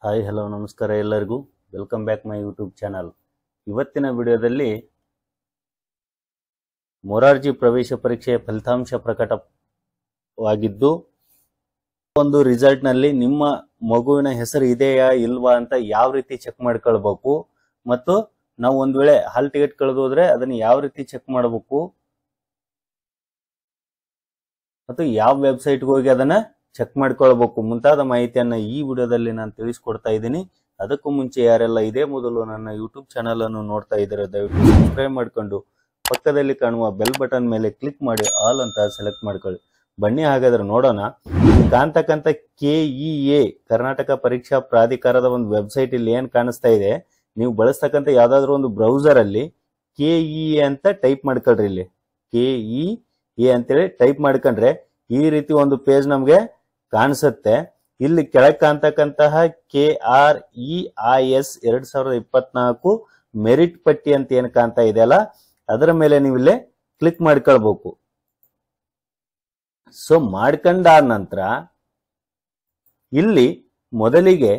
Hi hello ನಮಸ್ಕಾರ ಎಲ್ಲರಿಗೂ welcome back my YouTube channel. ಇವತ್ತಿನ ವಿಡಿಯೋದಲ್ಲಿ ಮೊರಾರ್ಜಿ ಪ್ರವೇಶ ಪರೀಕ್ಷೆಯ ಫಲಿತಾಂಶ ಪ್ರಕಟವಾಗಿದ್ದು ಒಂದು ರಿಸಲ್ಟ್ ನಲ್ಲಿ ನಿಮ್ಮ ಮಗುವಿನ ಹೆಸರು ಇದೆಯಾ ಇಲ್ವಾ ಅಂತ ಯಾವ ರೀತಿ ಚೆಕ್ ಮಾಡ್ಕೊಳ್ಬೇಕು ಮತ್ತು ನಾವು ಒಂದು ವೇಳೆ ಹಾಲ್ ಟಿಕೆಟ್ ಕಳೆದು ಹೋದ್ರೆ ಅದನ್ನ ಯಾವ ರೀತಿ ಚೆಕ್ ಮಾಡಬೇಕು ಮತ್ತು ಯಾವ ವೆಬ್ಸೈಟ್ಗೆ ಹೋಗಿ ಅದನ್ನ ಚೆಕ್ ಮಾಡ್ಕೊಳ್ಬೇಕು ಮುಂತಾದ ಮಾಹಿತಿಯನ್ನ ಈ ವಿಡಿಯೋದಲ್ಲಿ ನಾನು ತಿಳಿಸ್ಕೊಡ್ತಾ ಇದ್ದೀನಿ. ಅದಕ್ಕೂ ಮುಂಚೆ ಯಾರೆಲ್ಲ ಇದೇ ಮೊದಲು ನನ್ನ ಯೂಟ್ಯೂಬ್ ಚಾನಲ್ ಅನ್ನು ನೋಡ್ತಾ ಇದ್ದಾರೆ ದಯವಿಟ್ಟು ಸಬ್ಸ್ಕ್ರೈಬ್ ಮಾಡ್ಕೊಂಡು ಪಕ್ಕದಲ್ಲಿ ಕಾಣುವ ಬೆಲ್ ಬಟನ್ ಮೇಲೆ ಕ್ಲಿಕ್ ಮಾಡಿ ಆಲ್ ಅಂತ ಸೆಲೆಕ್ಟ್ ಮಾಡ್ಕೊಳ್ಳಿ. ಬನ್ನಿ ಹಾಗಾದ್ರೆ ನೋಡೋಣ. ಕಾಣ್ತಕ್ಕಂಥ KEA ಕರ್ನಾಟಕ ಪರೀಕ್ಷಾ ಪ್ರಾಧಿಕಾರದ ಒಂದು ವೆಬ್ಸೈಟ್ ಇಲ್ಲಿ ಏನ್ ಕಾಣಿಸ್ತಾ ಇದೆ, ನೀವು ಬಳಸ್ತಕ್ಕಂಥ ಯಾವ್ದಾದ್ರು ಒಂದು ಬ್ರೌಸರ್ ಅಲ್ಲಿ KEA ಅಂತ ಟೈಪ್ ಮಾಡ್ಕೊಳ್ರಿ. ಇಲ್ಲಿ KEA ಅಂತೇಳಿ ಟೈಪ್ ಮಾಡ್ಕೊಂಡ್ರೆ ಈ ರೀತಿ ಒಂದು ಪೇಜ್ ನಮ್ಗೆ ಕಾಣಿಸುತ್ತೆ. ಇಲ್ಲಿ ಕೆಳಗೆ ಕಾಣ್ತಕ್ಕಂತಹ KREIS 2024 ಮೆರಿಟ್ ಪಟ್ಟಿ ಅಂತ ಏನ್ ಕಾಣ್ತಾ ಇದೆಯಲ್ಲ ಅದರ ಮೇಲೆ ನೀವು ಇಲ್ಲಿ ಕ್ಲಿಕ್ ಮಾಡ್ಕೊಳ್ಬೇಕು. ಸೊ ಮಾಡ್ಕೊಂಡಾದ ನಂತರ ಇಲ್ಲಿ ಮೊದಲಿಗೆ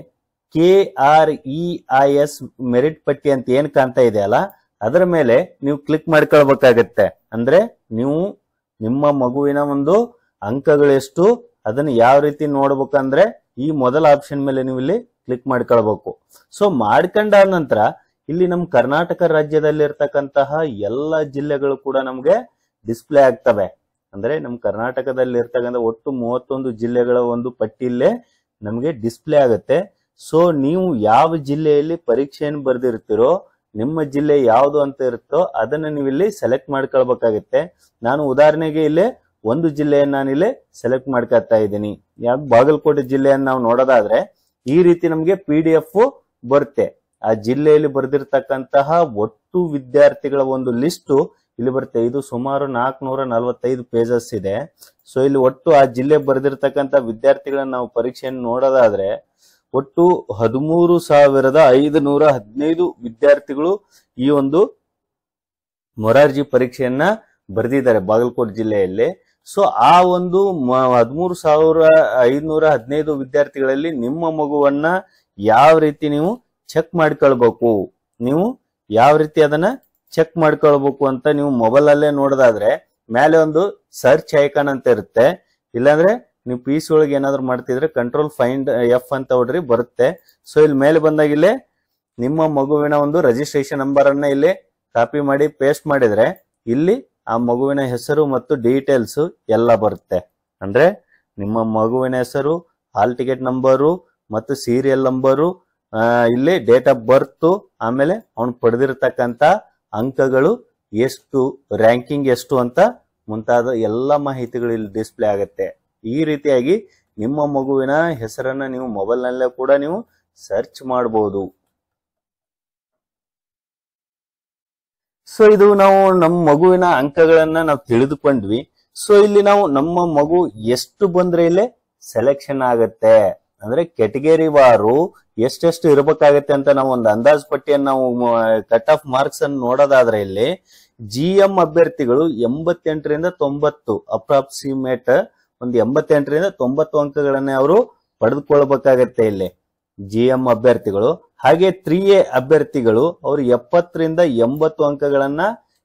KREIS ಮೆರಿಟ್ ಪಟ್ಟಿ ಅಂತ ಏನ್ ಕಾಣ್ತಾ ಇದೆಯಲ್ಲ ಅದರ ಮೇಲೆ ನೀವು ಕ್ಲಿಕ್ ಮಾಡ್ಕೊಳ್ಬೇಕಾಗತ್ತೆ. ಅಂದ್ರೆ ನೀವು ನಿಮ್ಮ ಮಗುವಿನ ಒಂದು ಅಂಕಗಳೆಷ್ಟು ಅದನ್ನ ಯಾವ ರೀತಿ ನೋಡ್ಬೇಕಂದ್ರೆ ಈ ಮೊದಲ ಆಪ್ಷನ್ ಮೇಲೆ ನೀವು ಇಲ್ಲಿ ಕ್ಲಿಕ್ ಮಾಡ್ಕೊಳ್ಬೇಕು. ಸೊ ಮಾಡ್ಕೊಂಡಾದ ನಂತರ ಇಲ್ಲಿ ನಮ್ಮ ಕರ್ನಾಟಕ ರಾಜ್ಯದಲ್ಲಿ ಇರ್ತಕ್ಕಂತಹ ಎಲ್ಲ ಜಿಲ್ಲೆಗಳು ಕೂಡ ನಮ್ಗೆ ಡಿಸ್ಪ್ಲೇ ಆಗ್ತವೆ. ಅಂದ್ರೆ ನಮ್ಮ ಕರ್ನಾಟಕದಲ್ಲಿ ಇರ್ತಕ್ಕಂಥ ಒಟ್ಟು 31 ಜಿಲ್ಲೆಗಳ ಒಂದು ಪಟ್ಟಿಯಲ್ಲೇ ನಮ್ಗೆ ಡಿಸ್ಪ್ಲೇ ಆಗುತ್ತೆ. ಸೊ ನೀವು ಯಾವ ಜಿಲ್ಲೆಯಲ್ಲಿ ಪರೀಕ್ಷೆಯನ್ನು ಬರೆದಿರ್ತೀರೋ ನಿಮ್ಮ ಜಿಲ್ಲೆ ಯಾವುದು ಅಂತ ಇರುತ್ತೋ ಅದನ್ನ ನೀವು ಇಲ್ಲಿ ಸೆಲೆಕ್ಟ್ ಮಾಡ್ಕೊಳ್ಬೇಕಾಗತ್ತೆ. ನಾನು ಉದಾಹರಣೆಗೆ ಇಲ್ಲಿ ಒಂದು ಜಿಲ್ಲೆಯನ್ನು ನಾನು ಇಲ್ಲಿ ಸೆಲೆಕ್ಟ್ ಮಾಡ್ಕೊತಾ ಇದ್ದೀನಿ. ಯಾವ ಬಾಗಲಕೋಟೆ ಜಿಲ್ಲೆಯನ್ನು ನಾವು ನೋಡೋದಾದ್ರೆ ಈ ರೀತಿ ನಮ್ಗೆ PDF ಬರುತ್ತೆ. ಆ ಜಿಲ್ಲೆಯಲ್ಲಿ ಬರೆದಿರ್ತಕ್ಕಂತಹ ಒಟ್ಟು ವಿದ್ಯಾರ್ಥಿಗಳ ಒಂದು ಲಿಸ್ಟ್ ಇಲ್ಲಿ ಬರುತ್ತೆ. ಇದು ಸುಮಾರು 445 ಪೇಜಸ್ ಇದೆ. ಸೊ ಇಲ್ಲಿ ಒಟ್ಟು ಆ ಜಿಲ್ಲೆ ಬರೆದಿರ್ತಕ್ಕಂಥ ವಿದ್ಯಾರ್ಥಿಗಳನ್ನ ನಾವು ಪರೀಕ್ಷೆಯನ್ನು ನೋಡೋದಾದ್ರೆ ಒಟ್ಟು 13,515 ವಿದ್ಯಾರ್ಥಿಗಳು ಈ ಒಂದು ಮೊರಾರ್ಜಿ ಪರೀಕ್ಷೆಯನ್ನ ಬರೆದಿದ್ದಾರೆ ಬಾಗಲಕೋಟೆ ಜಿಲ್ಲೆಯಲ್ಲಿ. ಸೊ ಆ ಒಂದು 13,515 ವಿದ್ಯಾರ್ಥಿಗಳಲ್ಲಿ ನಿಮ್ಮ ಮಗುವನ್ನ ಯಾವ ರೀತಿ ನೀವು ಚೆಕ್ ಮಾಡ್ಕೊಳ್ಬೇಕು, ನೀವು ಯಾವ ರೀತಿ ಅದನ್ನ ಚೆಕ್ ಮಾಡ್ಕೊಳ್ಬೇಕು ಅಂತ ನೀವು ಮೊಬೈಲ್ ಅಲ್ಲೇ ನೋಡೋದಾದ್ರೆ ಮೇಲೆ ಒಂದು ಸರ್ಚ್ ಐಕಾನ್ ಅಂತ ಇರುತ್ತೆ. ಇಲ್ಲಾಂದ್ರೆ ನೀವು PC ಒಳಗೆ ಏನಾದ್ರು ಮಾಡ್ತಿದ್ರೆ ಕಂಟ್ರೋಲ್ ಫೈಂಡ್ F ಅಂತ ಹೊಡ್ರಿ ಬರುತ್ತೆ. ಸೊ ಇಲ್ಲಿ ಮೇಲೆ ಬಂದಾಗ ಇಲ್ಲಿ ನಿಮ್ಮ ಮಗುವಿನ ಒಂದು ರಿಜಿಸ್ಟ್ರೇಷನ್ ನಂಬರ್ ಅನ್ನ ಇಲ್ಲಿ ಕಾಪಿ ಮಾಡಿ ಪೇಸ್ಟ್ ಮಾಡಿದ್ರೆ ಇಲ್ಲಿ ಆ ಮಗುವಿನ ಹೆಸರು ಮತ್ತು ಡೀಟೇಲ್ಸ್ ಎಲ್ಲ ಬರುತ್ತೆ. ಅಂದ್ರೆ ನಿಮ್ಮ ಮಗುವಿನ ಹೆಸರು, ಹಾಲ್ ಟಿಕೆಟ್ ನಂಬರು ಮತ್ತು ಸೀರಿಯಲ್ ನಂಬರು, ಇಲ್ಲಿ ಡೇಟ್ ಆಫ್ ಬರ್ತ್, ಆಮೇಲೆ ಅವನು ಪಡೆದಿರತಕ್ಕಂತ ಅಂಕಗಳು ಎಷ್ಟು, ರ್ಯಾಂಕಿಂಗ್ ಎಷ್ಟು ಅಂತ ಮುಂತಾದ ಎಲ್ಲ ಮಾಹಿತಿಗಳು ಇಲ್ಲಿ ಡಿಸ್ಪ್ಲೇ ಆಗುತ್ತೆ. ಈ ರೀತಿಯಾಗಿ ನಿಮ್ಮ ಮಗುವಿನ ಹೆಸರನ್ನ ನೀವು ಮೊಬೈಲ್ ನಲ್ಲೇ ಕೂಡ ನೀವು ಸರ್ಚ್ ಮಾಡಬಹುದು. ಸೊ ಇದು ನಾವು ನಮ್ಮ ಮಗುವಿನ ಅಂಕಗಳನ್ನ ನಾವು ತಿಳಿದುಕೊಂಡ್ವಿ. ಸೊ ಇಲ್ಲಿ ನಾವು ನಮ್ಮ ಮಗು ಎಷ್ಟು ಬಂದ್ರೆ ಇಲ್ಲಿ ಸೆಲೆಕ್ಷನ್ ಆಗತ್ತೆ ಅಂದ್ರೆ ಕೆಟಗರಿ ವಾರು ಎಷ್ಟೆಷ್ಟು ಇರಬೇಕಾಗತ್ತೆ ಅಂತ ನಾವು ಒಂದು ಅಂದಾಜು ಪಟ್ಟಿಯನ್ನು ನಾವು ಕಟ್ ಆಫ್ ಮಾರ್ಕ್ಸ್ ಅನ್ನು ನೋಡೋದಾದ್ರೆ ಇಲ್ಲಿ GM ಅಭ್ಯರ್ಥಿಗಳು 88ರಿಂದ 90 ಅಪ್ರಾಕ್ಸಿಮೇಟ್ ಒಂದು 88ರಿಂದ 90 ಅಂಕಗಳನ್ನ ಅವರು ಪಡೆದುಕೊಳ್ಬೇಕಾಗತ್ತೆ ಇಲ್ಲಿ GM ಅಭ್ಯರ್ಥಿಗಳು. ಹಾಗೆ 3A ಅಭ್ಯರ್ಥಿಗಳು ಅವರು 70ರಿಂದ 80 ಅಂಕಗಳನ್ನ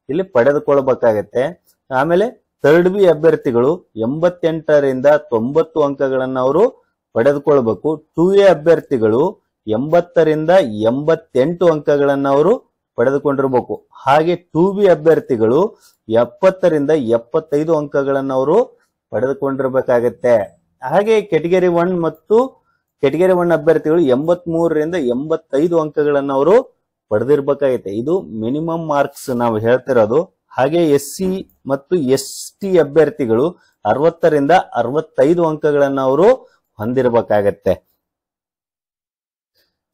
ಇಲ್ಲಿ ಪಡೆದುಕೊಳ್ಬೇಕಾಗತ್ತೆ. ಆಮೇಲೆ 3B ಅಭ್ಯರ್ಥಿಗಳು 88ರಿಂದ 90 ಅಂಕಗಳನ್ನ ಅವರು ಪಡೆದುಕೊಳ್ಬೇಕು. 2A ಅಭ್ಯರ್ಥಿಗಳು 80ರಿಂದ 88 ಅಂಕಗಳನ್ನ ಅವರು ಪಡೆದುಕೊಂಡಿರ್ಬೇಕು. ಹಾಗೆ 2B ಅಭ್ಯರ್ಥಿಗಳು 70ರಿಂದ 75 ಅಂಕಗಳನ್ನ ಅವರು ಪಡೆದುಕೊಂಡಿರ್ಬೇಕಾಗತ್ತೆ. ಹಾಗೆ ಕೆಟಗರಿ 1 ಮತ್ತು ಕೆಟಗರಿ 1 ಅಭ್ಯರ್ಥಿಗಳು 83ರಿಂದ 85 ಅಂಕಗಳನ್ನ ಅವರು ಪಡೆದಿರ್ಬೇಕಾಗತ್ತೆ. ಇದು ಮಿನಿಮಮ್ ಮಾರ್ಕ್ಸ್ ನಾವು ಹೇಳ್ತಿರೋದು. ಹಾಗೆ SC ಮತ್ತು ST ಅಭ್ಯರ್ಥಿಗಳು 60ರಿಂದ 65 ಅಂಕಗಳನ್ನ ಅವರು ಹೊಂದಿರಬೇಕಾಗತ್ತೆ.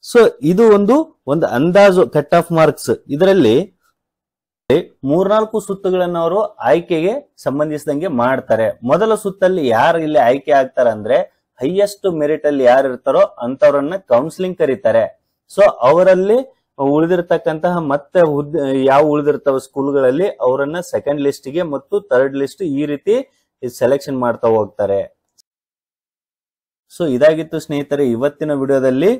ಸೊ ಇದು ಒಂದು ಅಂದಾಜು ಕಟ್ ಆಫ್ ಮಾರ್ಕ್ಸ್. ಇದರಲ್ಲಿ 3-4 ಸುತ್ತುಗಳನ್ನ ಅವರು ಆಯ್ಕೆಗೆ ಸಂಬಂಧಿಸಿದಂಗೆ ಮಾಡ್ತಾರೆ. ಮೊದಲ ಸುತ್ತಲ್ಲಿ ಯಾರು ಇಲ್ಲಿ ಆಯ್ಕೆ ಆಗ್ತಾರೆ ಅಂದ್ರೆ ಹೈಯೆಸ್ಟ್ ಮೆರಿಟ್ ಅಲ್ಲಿ ಯಾರು ಇರ್ತಾರೋ ಅಂತವ್ರನ್ನ ಕೌನ್ಸಿಲಿಂಗ್ ಕರೀತಾರೆ. ಸೊ ಅವರಲ್ಲಿ ಉಳಿದಿರ್ತಕ್ಕಂತಹ ಮತ್ತೆ ಯಾವ ಉಳಿದಿರ್ತಾವ ಸ್ಕೂಲ್ಗಳಲ್ಲಿ ಅವರನ್ನ ಸೆಕೆಂಡ್ ಲಿಸ್ಟ್ ಗೆ ಮತ್ತು ಥರ್ಡ್ ಲಿಸ್ಟ್ ಈ ರೀತಿ ಸೆಲೆಕ್ಷನ್ ಮಾಡ್ತಾ ಹೋಗ್ತಾರೆ. ಸೊ ಇದಾಗಿತ್ತು ಸ್ನೇಹಿತರೆ ಇವತ್ತಿನ ವಿಡಿಯೋದಲ್ಲಿ.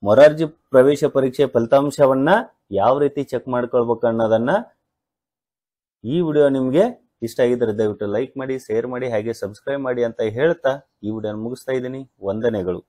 ಮೊರಾರ್ಜಿ ಪ್ರವೇಶ ಪರೀಕ್ಷೆ ಫಲಿತಾಂಶವನ್ನ ಯಾವ ರೀತಿ ಚೆಕ್ ಮಾಡ್ಕೊಳ್ಬೇಕು ಅನ್ನೋದನ್ನ ಈ ವಿಡಿಯೋ ನಿಮ್ಗೆ ಇಷ್ಟ ಆಗಿದ್ರೆ ದಯವಿಟ್ಟು ಲೈಕ್ ಮಾಡಿ, ಶೇರ್ ಮಾಡಿ, ಹಾಗೆ ಸಬ್ಸ್ಕ್ರೈಬ್ ಮಾಡಿ ಅಂತ ಹೇಳ್ತಾ ಈ ವಿಡಿಯೋನ ಮುಗಿಸ್ತಾ ಇದ್ದೀನಿ. ವಂದನೆಗಳು.